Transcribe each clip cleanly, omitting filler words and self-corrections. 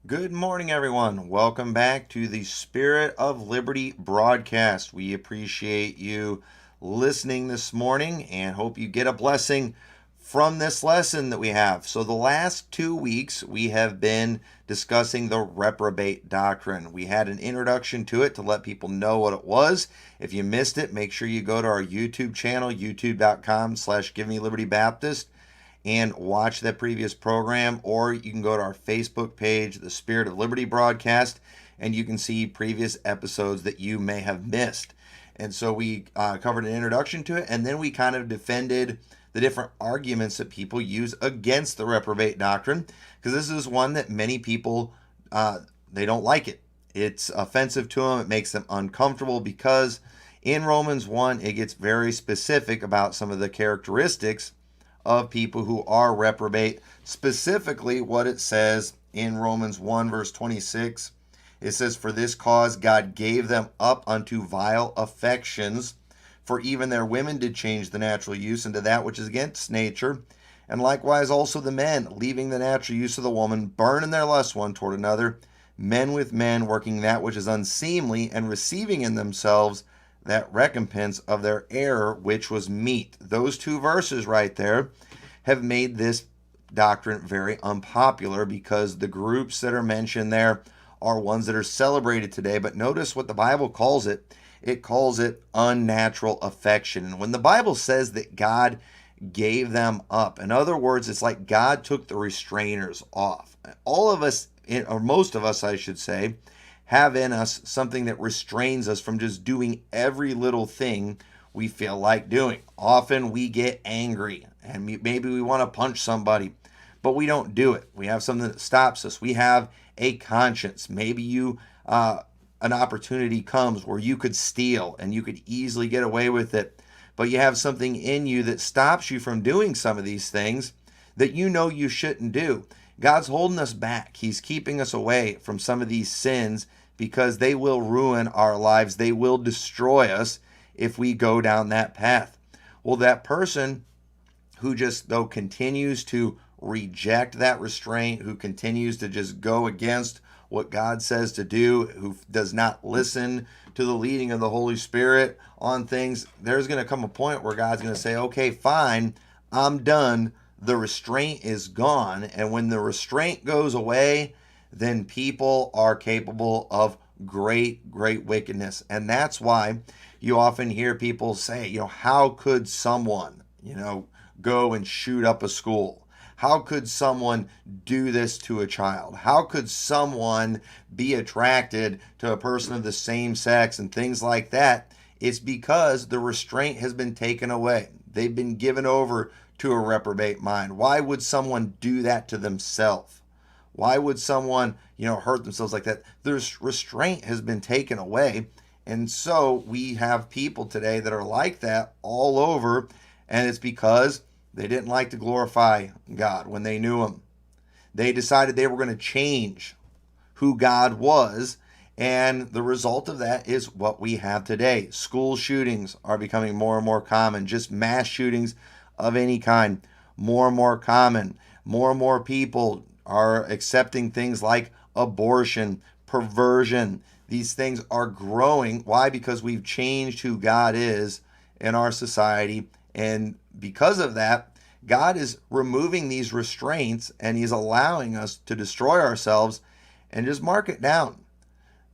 Good morning, everyone. Welcome back to the Spirit of Liberty broadcast. We appreciate you listening this morning and hope you get a blessing from this lesson that we have. So, the last 2 weeks, we have been discussing the reprobate doctrine. We had an introduction to it to let people know what it was. If you missed it, make sure you go to our YouTube channel, youtube.com/GiveMeLibertyBaptist, and watch that previous program, or you can go to our Facebook page, the Spirit of Liberty broadcast, and you can see previous episodes that you may have missed. And so we covered an introduction to it, and then we kind of defended the different arguments that people use against the reprobate doctrine, because this is one that many people they don't like it. It's offensive to them. It makes them uncomfortable because in Romans 1, it gets very specific about some of the characteristics of people who are reprobate, specifically what it says in Romans 1 verse 26. It says, "For this cause God gave them up unto vile affections, for even their women did change the natural use into that which is against nature, and likewise also the men, leaving the natural use of the woman, burn in their lust one toward another, men with men, working that which is unseemly, and receiving in themselves that recompense of their error, which was meat." Those two verses right there have made this doctrine very unpopular because the groups that are mentioned there are ones that are celebrated today. But notice what the Bible calls it. It calls it unnatural affection. And when the Bible says that God gave them up, in other words, it's like God took the restrainers off. All of us, or most of us, I should say, have in us something that restrains us from just doing every little thing we feel like doing. Often we get angry and maybe we want to punch somebody, but we don't do it. We have something that stops us. We have a conscience. Maybe an opportunity comes where you could steal and you could easily get away with it, but you have something in you that stops you from doing some of these things that you know you shouldn't do. God's holding us back. He's keeping us away from some of these sins because they will ruin our lives. They will destroy us if we go down that path. Well, that person who just, though, continues to reject that restraint, who continues to just go against what God says to do, who does not listen to the leading of the Holy Spirit on things, there's going to come a point where God's going to say, okay, fine, I'm done. The restraint is gone. And when the restraint goes away, then people are capable of great, great wickedness. And that's why you often hear people say, how could someone, go and shoot up a school? How could someone do this to a child? How could someone be attracted to a person of the same sex and things like that? It's because the restraint has been taken away. They've been given over to a reprobate mind. Why would someone do that to themselves? Why would someone, hurt themselves like that? There's restraint has been taken away. And so we have people today that are like that all over. And it's because they didn't like to glorify God when they knew Him. They decided they were going to change who God was. And the result of that is what we have today. School shootings are becoming more and more common. Just mass shootings of any kind, more and more common. More and more people are accepting things like abortion, perversion. These things are growing. Why? Because we've changed who God is in our society. And because of that, God is removing these restraints and He's allowing us to destroy ourselves and just mark it down.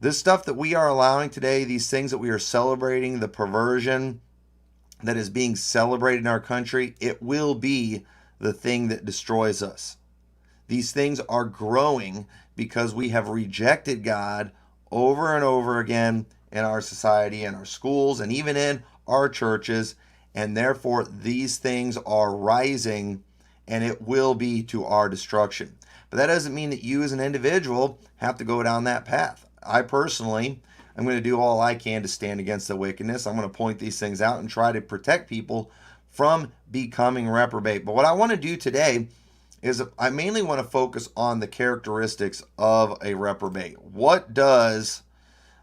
This stuff that we are allowing today, these things that we are celebrating, the perversion that is being celebrated in our country, it will be the thing that destroys us. These things are growing because we have rejected God over and over again in our society, in our schools, and even in our churches. And therefore, these things are rising and it will be to our destruction. But that doesn't mean that you as an individual have to go down that path. I personally am going to do all I can to stand against the wickedness. I'm going to point these things out and try to protect people from becoming reprobate. But what I want to do today is I mainly want to focus on the characteristics of a reprobate. What does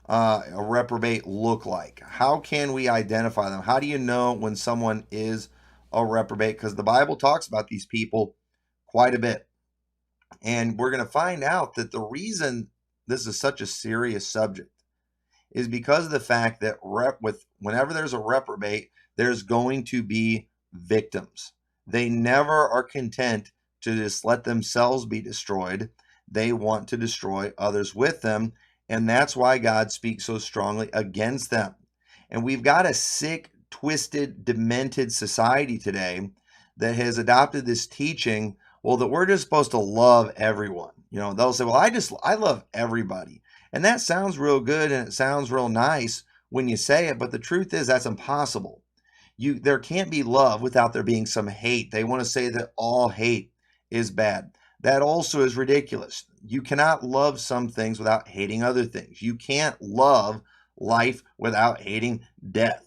a reprobate look like? How can we identify them? How do you know when someone is a reprobate? Because the Bible talks about these people quite a bit. And we're going to find out that the reason this is such a serious subject is because of the fact that whenever there's a reprobate, there's going to be victims. They never are content to just let themselves be destroyed. They want to destroy others with them, and that's why God speaks so strongly against them. And we've got a sick, twisted, demented society today that has adopted this teaching, well, that we're just supposed to love everyone. They'll say, well, I love everybody. And that sounds real good and it sounds real nice when you say it, but the truth is that's impossible. There can't be love without there being some hate. They want to say that all hate is bad. That also is ridiculous. You cannot love some things without hating other things. You can't love life without hating death.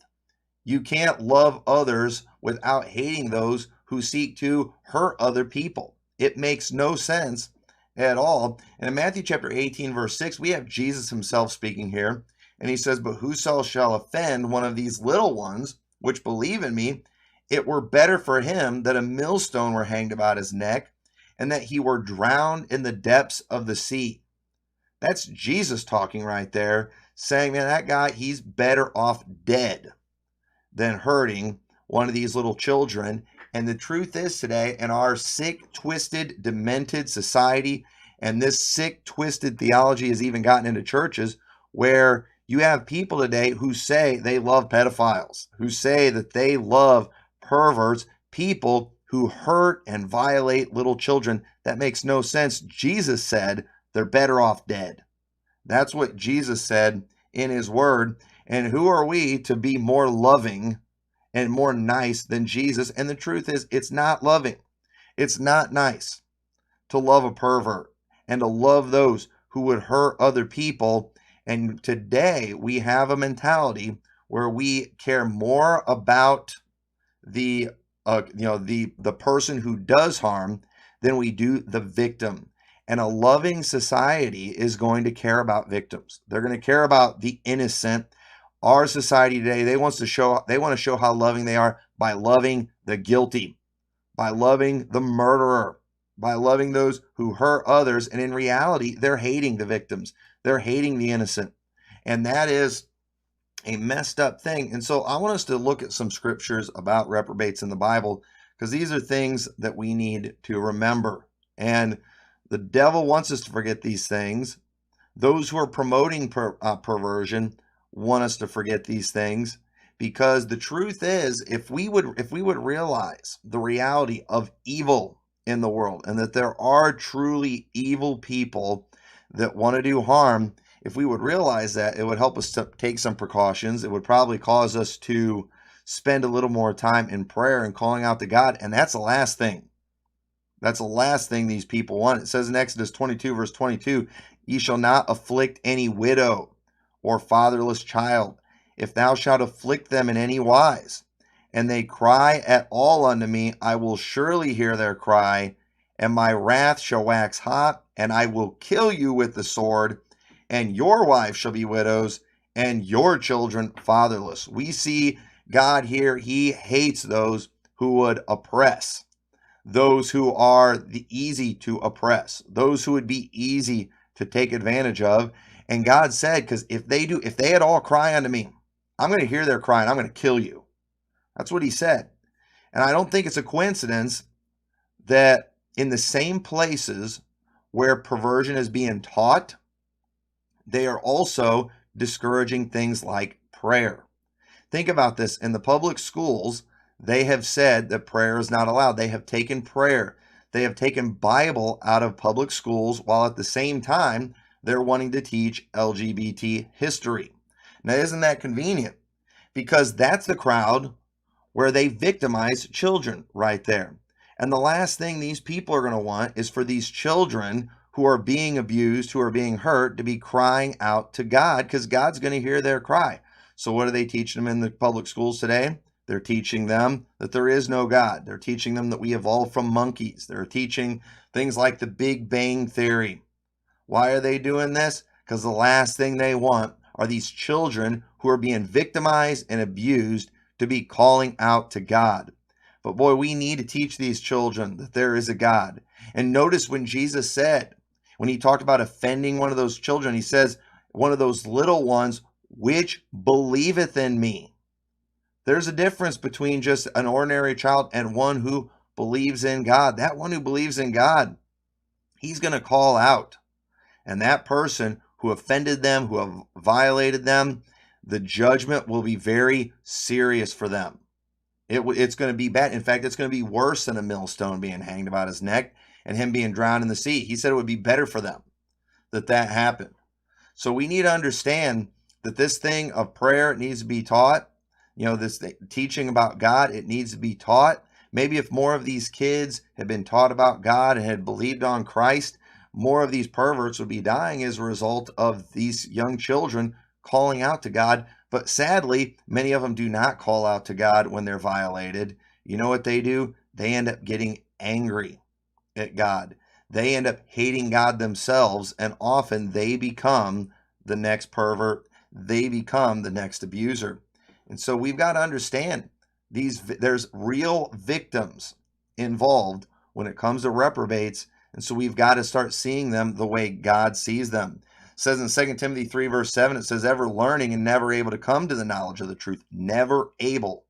You can't love others without hating those who seek to hurt other people. It makes no sense at all. And in Matthew chapter 18, verse 6, we have Jesus himself speaking here. And he says, but whoso shall offend one of these little ones, which believe in me, it were better for him that a millstone were hanged about his neck, and that he were drowned in the depths of the sea. That's Jesus talking right there, saying, man, that guy, he's better off dead than hurting one of these little children. And the truth is today, in our sick, twisted, demented society, and this sick, twisted theology has even gotten into churches where you have people today who say they love pedophiles, who say that they love perverts, people who hurt and violate little children. That makes no sense. Jesus said they're better off dead. That's what Jesus said in his word. And who are we to be more loving and more nice than Jesus? And the truth is, it's not loving. It's not nice to love a pervert and to love those who would hurt other people. And today we have a mentality where we care more about the person who does harm than we do the victim. And a loving society is going to care about victims. They're going to care about the innocent. Our society today, they want to show how loving they are by loving the guilty, by loving the murderer, by loving those who hurt others. And in reality, they're hating the victims. They're hating the innocent. And that is a messed up thing. And so I want us to look at some scriptures about reprobates in the Bible, because these are things that we need to remember. And the devil wants us to forget these things. Those who are promoting perversion want us to forget these things, because the truth is, if we would realize the reality of evil in the world, and that there are truly evil people that want to do harm, if we would realize that, it would help us to take some precautions. It would probably cause us to spend a little more time in prayer and calling out to God. And that's the last thing. That's the last thing these people want. It says in Exodus 22, verse 22, ye shall not afflict any widow or fatherless child, if thou shalt afflict them in any wise, and they cry at all unto me, I will surely hear their cry, and my wrath shall wax hot, and I will kill you with the sword, and your wives shall be widows, and your children fatherless. We see God here, he hates those who would oppress, those who are the easy to oppress, those who would be easy to take advantage of. And God said, because if they at all cry unto me, I'm going to hear their cry and I'm going to kill you. That's what he said. And I don't think it's a coincidence that in the same places where perversion is being taught, they are also discouraging things like prayer. Think about this. In the public schools, they have said that prayer is not allowed. They have taken prayer. They have taken Bible out of public schools, while at the same time, they're wanting to teach LGBT history. Now, isn't that convenient? Because that's the crowd where they victimize children right there. And the last thing these people are going to want is for these children who are being abused, who are being hurt, to be crying out to God, because God's going to hear their cry. So what are they teaching them in the public schools today? They're teaching them that there is no God. They're teaching them that we evolved from monkeys. They're teaching things like the Big Bang Theory. Why are they doing this? Because the last thing they want are these children who are being victimized and abused to be calling out to God. But boy, we need to teach these children that there is a God. And notice when Jesus said, when he talked about offending one of those children, he says, one of those little ones, which believeth in me. There's a difference between just an ordinary child and one who believes in God. That one who believes in God, he's going to call out. And that person who offended them, who have violated them, the judgment will be very serious for them. It's going to be bad. In fact, it's going to be worse than a millstone being hanged about his neck and him being drowned in the sea. He said it would be better for them that happened. So we need to understand that this thing of prayer needs to be taught. This teaching about God, it needs to be taught. Maybe if more of these kids had been taught about God and had believed on Christ, more of these perverts would be dying as a result of these young children calling out to God. But sadly, many of them do not call out to God when they're violated. You know what they do? They end up getting angry at God. They end up hating God themselves, and often they become the next pervert. They become the next abuser. And so we've got to understand there's real victims involved when it comes to reprobates. And so we've got to start seeing them the way God sees them. It says in 2 Timothy 3, verse 7, it says, ever learning and never able to come to the knowledge of the truth. Never able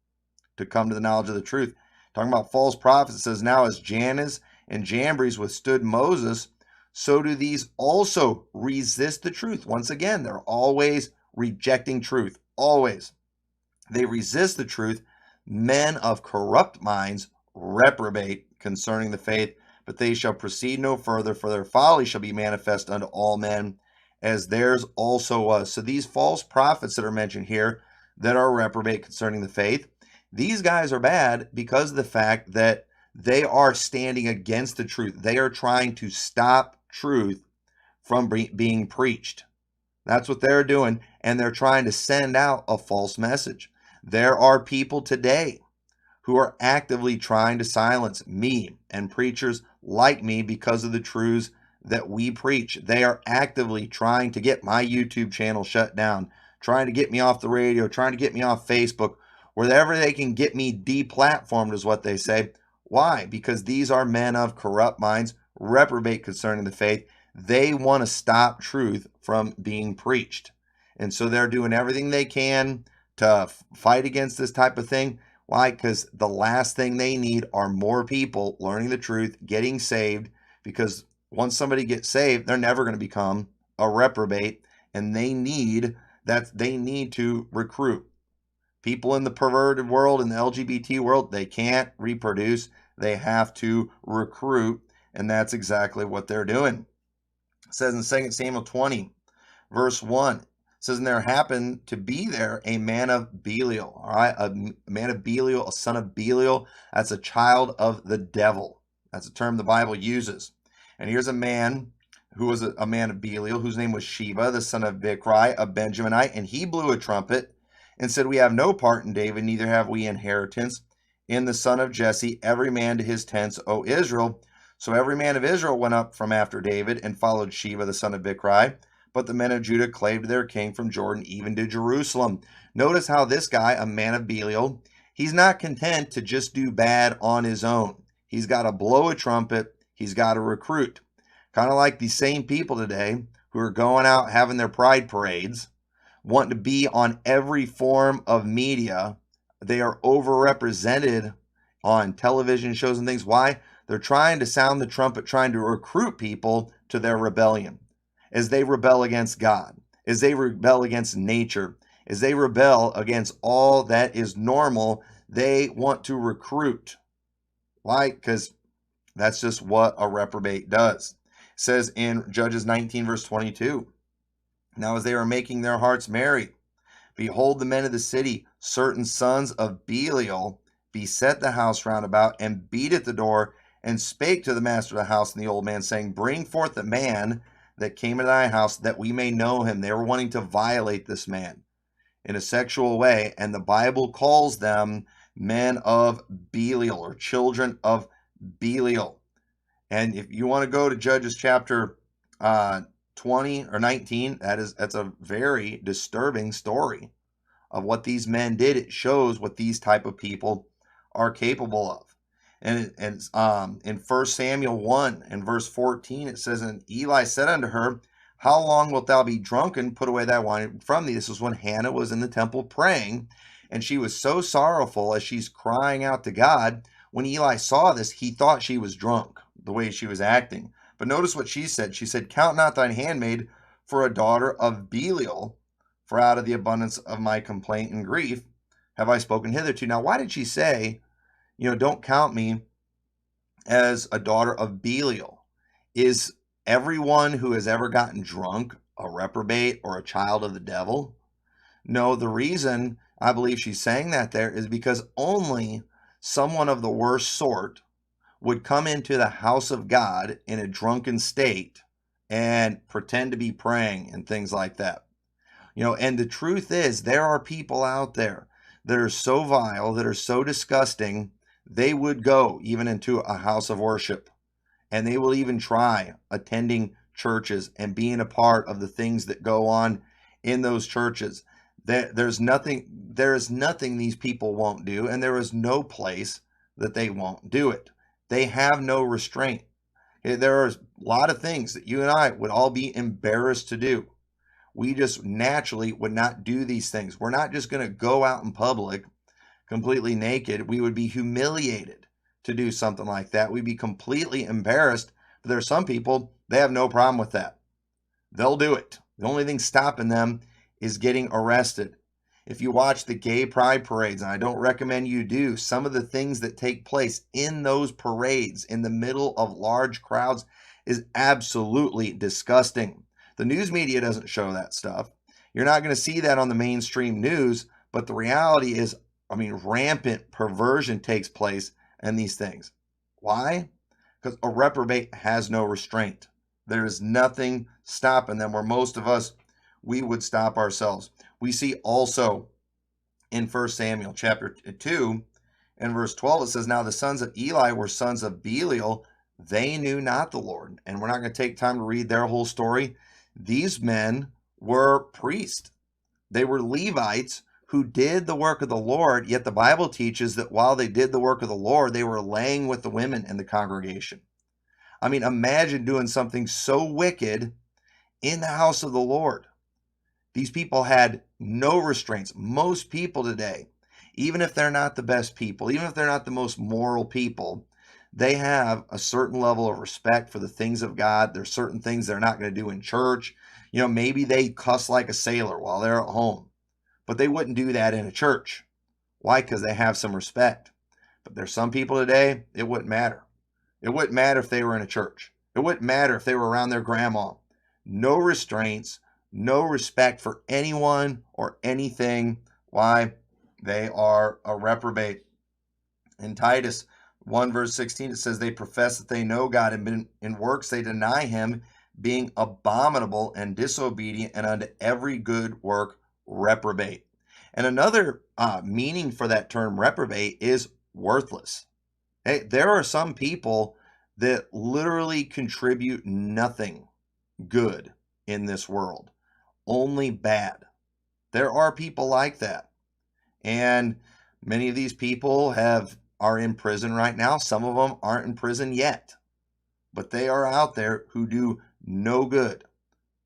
to come to the knowledge of the truth. Talking about false prophets, it says, now as Jannes and Jambres withstood Moses, so do these also resist the truth. Once again, they're always rejecting truth. Always. They resist the truth. Men of corrupt minds reprobate concerning the faith, but they shall proceed no further, for their folly shall be manifest unto all men, as theirs also was. So these false prophets that are mentioned here that are reprobate concerning the faith, these guys are bad because of the fact that they are standing against the truth. They are trying to stop truth from being preached. That's what they're doing, and they're trying to send out a false message. There are people today who are actively trying to silence me and preachers like me because of the truths that we preach. They are actively trying to get my YouTube channel shut down, trying to get me off the radio, trying to get me off Facebook, wherever they can get me deplatformed is what they say. Why? Because these are men of corrupt minds, reprobate concerning the faith. They want to stop truth from being preached. And so they're doing everything they can to fight against this type of thing. Why? Because the last thing they need are more people learning the truth, getting saved, because once somebody gets saved, they're never going to become a reprobate, and they need to recruit. People in the perverted world, in the LGBT world, they can't reproduce. They have to recruit, and that's exactly what they're doing. It says in 2 Samuel 20, verse 1, it says, and there happened to be there a man of Belial, all right? A man of Belial, a son of Belial. That's a child of the devil. That's a term the Bible uses. And here's a man who was a man of Belial, whose name was Sheba, the son of Bichri, a Benjaminite, and he blew a trumpet and said, we have no part in David, neither have we inheritance in the son of Jesse, every man to his tents, O Israel. So every man of Israel went up from after David and followed Sheba, the son of Bichri. But the men of Judah clave to their king from Jordan, even to Jerusalem. Notice how this guy, a man of Belial, he's not content to just do bad on his own. He's got to blow a trumpet. He's got to recruit. Kind of like these same people today who are going out having their pride parades, wanting to be on every form of media. They are overrepresented on television shows and things. Why? They're trying to sound the trumpet, trying to recruit people to their rebellion. As they rebel against God, as they rebel against nature, as they rebel against all that is normal, they want to recruit. Why? Because that's just what a reprobate does. It says in Judges 19, verse 22, now as they were making their hearts merry, behold, the men of the city, certain sons of Belial, beset the house round about and beat at the door and spake to the master of the house and the old man, saying, bring forth the man that came into thy house, that we may know him. They were wanting to violate this man in a sexual way, and the Bible calls them men of Belial, or children of Belial. And if you want to go to Judges chapter 20 or 19, that's a very disturbing story of what these men did. It shows what these type of people are capable of. And in 1 Samuel 1 and verse 14, it says, and Eli said unto her, how long wilt thou be drunken? Put away thy wine from thee. This was when Hannah was in the temple praying, and she was so sorrowful as she's crying out to God. When Eli saw this, he thought she was drunk, the way she was acting. But notice what she said. She said, count not thine handmaid for a daughter of Belial, for out of the abundance of my complaint and grief have I spoken hitherto. Now, why did she say, don't count me as a daughter of Belial? Is everyone who has ever gotten drunk a reprobate or a child of the devil? No, the reason I believe she's saying that there is because only someone of the worst sort would come into the house of God in a drunken state and pretend to be praying and things like that. And the truth is, there are people out there that are so vile, that are so disgusting, they would go even into a house of worship, and they will even try attending churches and being a part of the things that go on in those churches. There is nothing these people won't do, and there is no place that they won't do it. They have no restraint. There are a lot of things that you and I would all be embarrassed to do. We just naturally would not do these things. We're not just going to go out in public completely naked. We would be humiliated to do something like that. We'd be completely embarrassed. But there are some people, they have no problem with that. They'll do it. The only thing stopping them is getting arrested. If you watch the gay pride parades, and I don't recommend you do, some of the things that take place in those parades in the middle of large crowds is absolutely disgusting. The news media doesn't show that stuff. You're not going to see that on the mainstream news, but the reality is, rampant perversion takes place in these things. Why? Because a reprobate has no restraint. There is nothing stopping them, where most of us, we would stop ourselves. We see also in 1 Samuel chapter 2 and verse 12, it says, now the sons of Eli were sons of Belial. They knew not the Lord. And we're not going to take time to read their whole story. These men were priests. They were Levites who did the work of the Lord, yet the Bible teaches that while they did the work of the Lord, they were laying with the women in the congregation. Imagine doing something so wicked in the house of the Lord. These people had no restraints. Most people today, even if they're not the best people, even if they're not the most moral people, they have a certain level of respect for the things of God. There's certain things they're not going to do in church. Maybe they cuss like a sailor while they're at home, but they wouldn't do that in a church. Why? Because they have some respect. But there's some people today, it wouldn't matter. It wouldn't matter if they were in a church. It wouldn't matter if they were around their grandma. No restraints, no respect for anyone or anything. Why? They are a reprobate. In Titus 1 verse 16, it says, they profess that they know God, and in works they deny him, being abominable and disobedient, and unto every good work reprobate. And another meaning for that term reprobate is worthless. Hey, there are some people that literally contribute nothing good in this world, only bad. There are people like that. And many of these people are in prison right now. Some of them aren't in prison yet, but they are out there who do no good,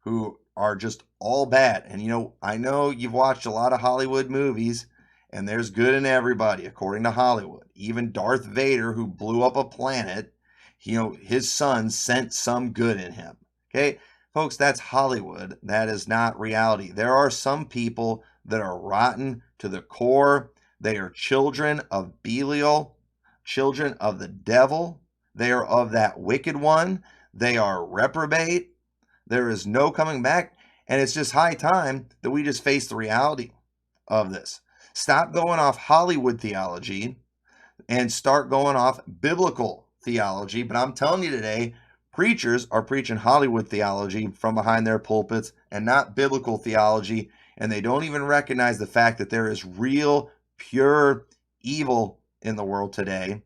who are just all bad. And I know you've watched a lot of Hollywood movies, and there's good in everybody, according to Hollywood. Even Darth Vader, who blew up a planet, his son sent some good in him. Okay, folks, that's Hollywood. That is not reality. There are some people that are rotten to the core. They are children of Belial, children of the devil. They are of that wicked one. They are reprobate. There is no coming back. And it's just high time that we just face the reality of this. Stop going off Hollywood theology and start going off biblical theology. But I'm telling you today, preachers are preaching Hollywood theology from behind their pulpits and not biblical theology. And they don't even recognize the fact that there is real, pure evil in the world today.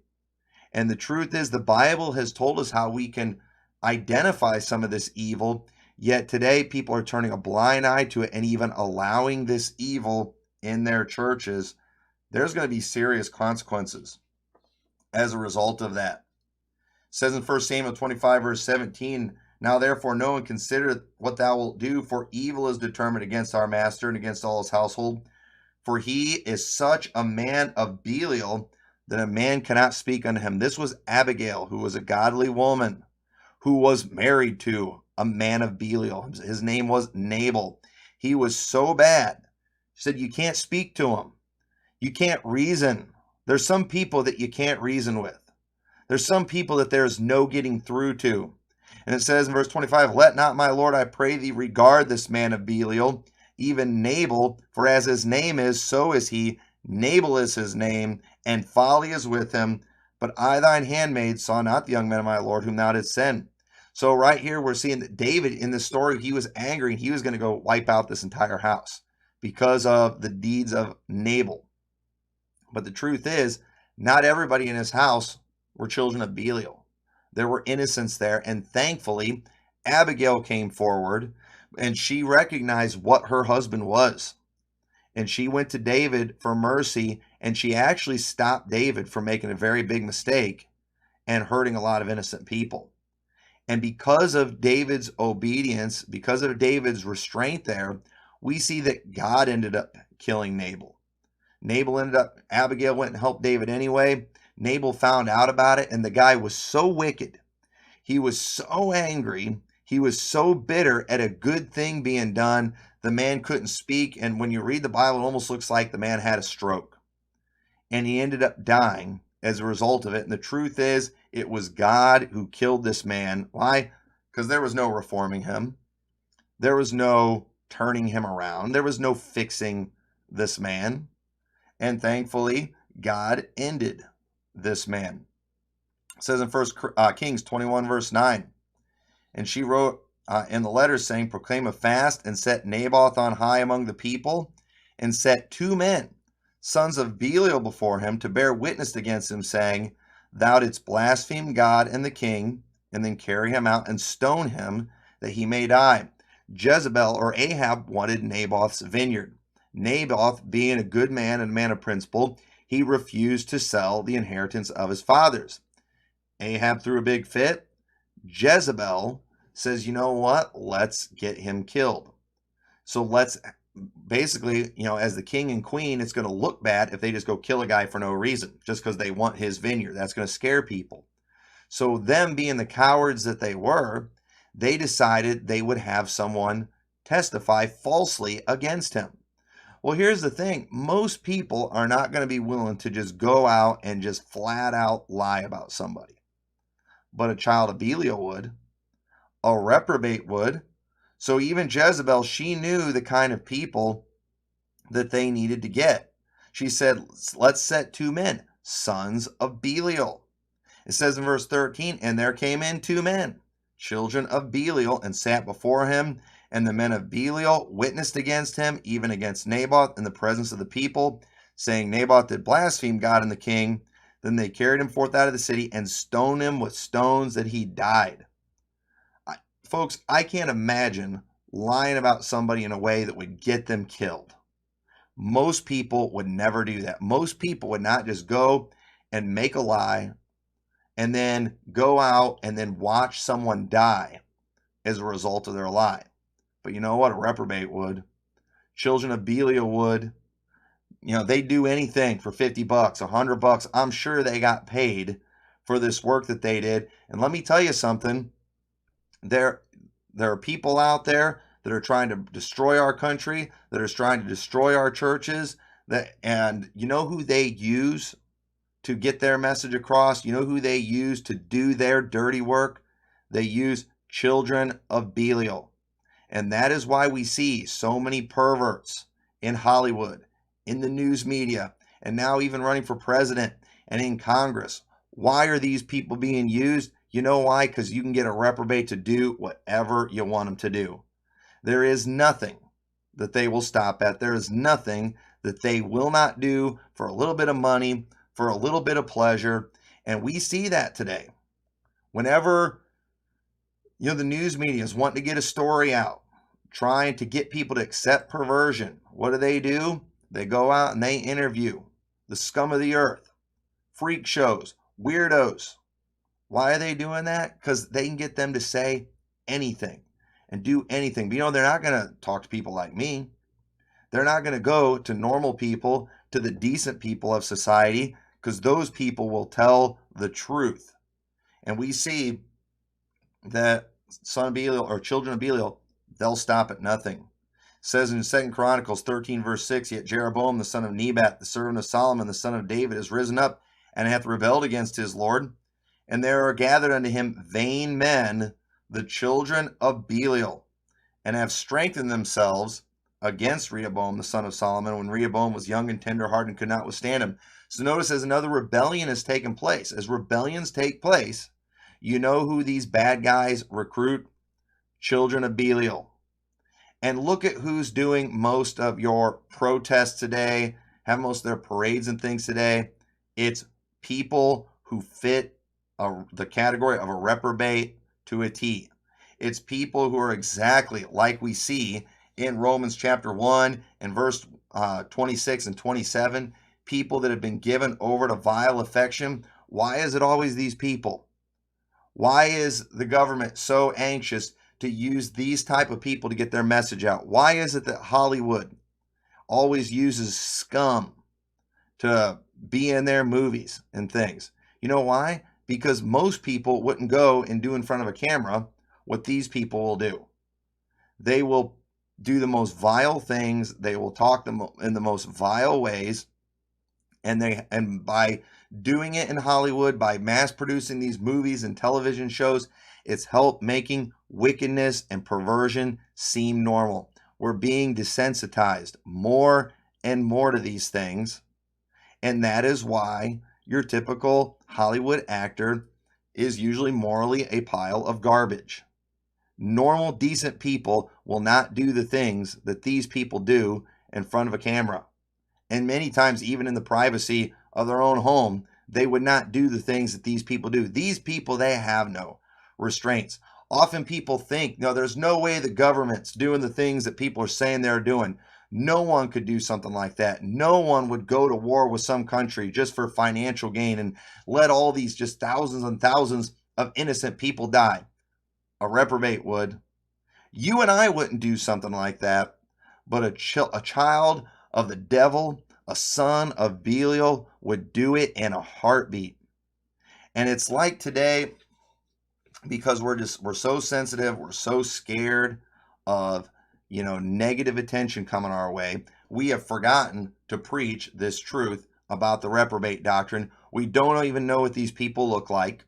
And the truth is, the Bible has told us how we can identify some of this evil, yet today people are turning a blind eye to it and even allowing this evil in their churches. There's going to be serious consequences as a result of that. It says in 1 Samuel 25, verse 17, now therefore know and consider what thou wilt do, for evil is determined against our master and against all his household. For he is such a man of Belial that a man cannot speak unto him. This was Abigail, who was a godly woman, who was married to a man of Belial. His name was Nabal. He was so bad. She said, you can't speak to him. You can't reason. There's some people that you can't reason with. There's some people that there's no getting through to. And it says in verse 25, let not my Lord, I pray thee, regard this man of Belial, even Nabal, for as his name is, so is he. Nabal is his name, and folly is with him. But I, thine handmaid, saw not the young men of my Lord, whom thou didst send. So right here, we're seeing that David, in the story, he was angry, and he was going to go wipe out this entire house because of the deeds of Nabal. But the truth is, not everybody in his house were children of Belial. There were innocents there, and thankfully, Abigail came forward, and she recognized what her husband was. And she went to David for mercy, and she actually stopped David from making a very big mistake and hurting a lot of innocent people. And because of David's obedience, because of David's restraint there, we see that God ended up killing Nabal. Abigail went and helped David anyway. Nabal found out about it, and the guy was so wicked. He was so angry. He was so bitter at a good thing being done. The man couldn't speak, and when you read the Bible, it almost looks like the man had a stroke. And he ended up dying as a result of it. And the truth is, it was God who killed this man. Why? Because there was no reforming him. There was no turning him around. There was no fixing this man. And thankfully, God ended this man. It says in 1 Kings 21, verse 9, and she wrote in the letter saying, proclaim a fast and set Naboth on high among the people, and set 2 men, sons of Belial, before him to bear witness against him, saying, thou didst blaspheme God and the king, and then carry him out and stone him that he may die. Jezebel or Ahab wanted Naboth's vineyard. Naboth, being a good man and a man of principle, he refused to sell the inheritance of his fathers. Ahab threw a big fit. Jezebel says, you know what? Let's get him killed. So let's basically, as the king and queen, it's going to look bad if they just go kill a guy for no reason, just because they want his vineyard. That's going to scare people. So them being the cowards that they were, they decided they would have someone testify falsely against him. Well, here's the thing. Most people are not going to be willing to just go out and just flat out lie about somebody. But a child of Belial would. A reprobate would. So even Jezebel, she knew the kind of people that they needed to get. She said, let's set 2 men, sons of Belial. It says in verse 13, and there came in 2 men, children of Belial, and sat before him. And the men of Belial witnessed against him, even against Naboth, in the presence of the people, saying, Naboth did blaspheme God and the king. Then they carried him forth out of the city and stoned him with stones that he died. Folks, I can't imagine lying about somebody in a way that would get them killed. Most people would never do that. Most people would not just go and make a lie and then go out and then watch someone die as a result of their lie. But you know what? A reprobate would. Children of Belial would. They'd do anything for $50, $100. I'm sure they got paid for this work that they did. And let me tell you something. There are people out there that are trying to destroy our country, that are trying to destroy our churches. And you know who they use to get their message across? You know who they use to do their dirty work? They use children of Belial. And that is why we see so many perverts in Hollywood, in the news media, and now even running for president and in Congress. Why are these people being used? You know why? Because you can get a reprobate to do whatever you want them to do. There is nothing that they will stop at. There is nothing that they will not do for a little bit of money, for a little bit of pleasure. And we see that today. Whenever the news media is wanting to get a story out, trying to get people to accept perversion, what do? They go out and they interview the scum of the earth, freak shows, Weirdos. Why are they doing that? Because they can get them to say anything and do anything. But they're not going to talk to people like me. They're not going to go to normal people, to the decent people of society, because those people will tell the truth. And we see that son of Belial or children of Belial, they'll stop at nothing. It says in 2 Chronicles 13, verse 6, yet Jeroboam, the son of Nebat, the servant of Solomon, the son of David, is risen up and hath rebelled against his Lord. And there are gathered unto him vain men, the children of Belial, and have strengthened themselves against Rehoboam, the son of Solomon, when Rehoboam was young and tender-hearted and could not withstand him. So notice, as another rebellion has taken place, as rebellions take place, you know who these bad guys recruit? Children of Belial. And look at who's doing most of your protests today, have most of their parades and things today. It's people who fit the category of a reprobate to a T. It's people who are exactly like we see in Romans chapter 1 and verse 26 and 27, people that have been given over to vile affection. Why is it always these people? Why is the government so anxious to use these type of people to get their message out? Why is it that Hollywood always uses scum to be in their movies and things? You know why? Because most people wouldn't go and do in front of a camera what these people will do. They will do the most vile things. They will talk in the most vile ways. And by doing it in Hollywood, by mass producing these movies and television shows, it's helped making wickedness and perversion seem normal. We're being desensitized more and more to these things. And that is why your typical Hollywood actor is usually morally a pile of garbage. Normal, decent people will not do the things that these people do in front of a camera. And many times, even in the privacy of their own home, they would not do the things that these people do. These people, they have no restraints. Often people think, no, there's no way the government's doing the things that people are saying they're doing. No one could do something like that. No one would go to war with some country just for financial gain and let all these just thousands and thousands of innocent people die. A reprobate would. You and I wouldn't do something like that, but a child of the devil, a son of Belial, would do it in a heartbeat. And it's like today, because we're so sensitive, we're so scared of negative attention coming our way, we have forgotten to preach this truth about the reprobate doctrine. We don't even know what these people look like.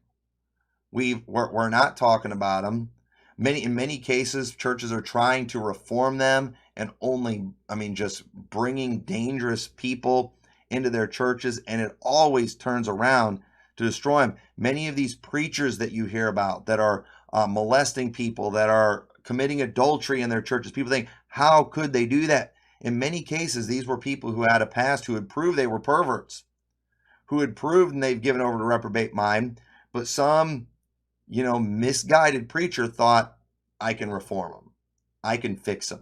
We're not talking about them. In many cases, churches are trying to reform them and just bringing dangerous people into their churches, and it always turns around to destroy them. Many of these preachers that you hear about that are molesting people, that are committing adultery in their churches, people think, how could they do that? In many cases, these were people who had a past, who had proved they were perverts, who had proved and they've given over to reprobate mind, but some misguided preacher thought, I can reform them. I can fix them.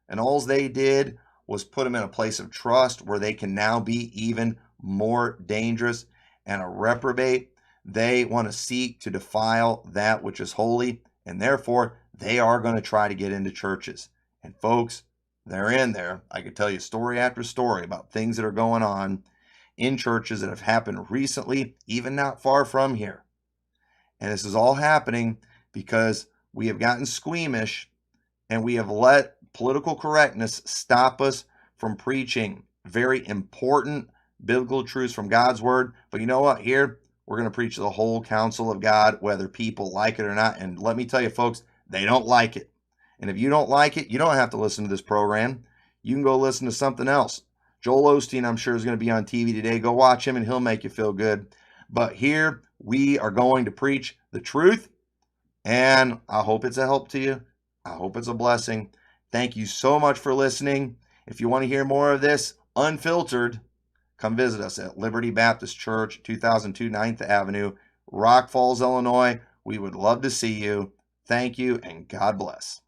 And all they did was put them in a place of trust where they can now be even more dangerous. And a reprobate, they want to seek to defile that which is holy, and therefore they are going to try to get into churches. And folks, they're in there. I could tell you story after story about things that are going on in churches that have happened recently, even not far from here. And this is all happening because we have gotten squeamish and we have let political correctness stop us from preaching very important biblical truths from God's word. But you know what? Here, we're going to preach the whole counsel of God, whether people like it or not. And let me tell you, folks, they don't like it. And if you don't like it, you don't have to listen to this program. You can go listen to something else. Joel Osteen, I'm sure, is going to be on TV today. Go watch him and he'll make you feel good. But here, we are going to preach the truth, and I hope it's a help to you. I hope it's a blessing. Thank you so much for listening. If you want to hear more of this unfiltered, come visit us at Liberty Baptist Church, 2002 9th Avenue, Rock Falls, Illinois. We would love to see you. Thank you, and God bless.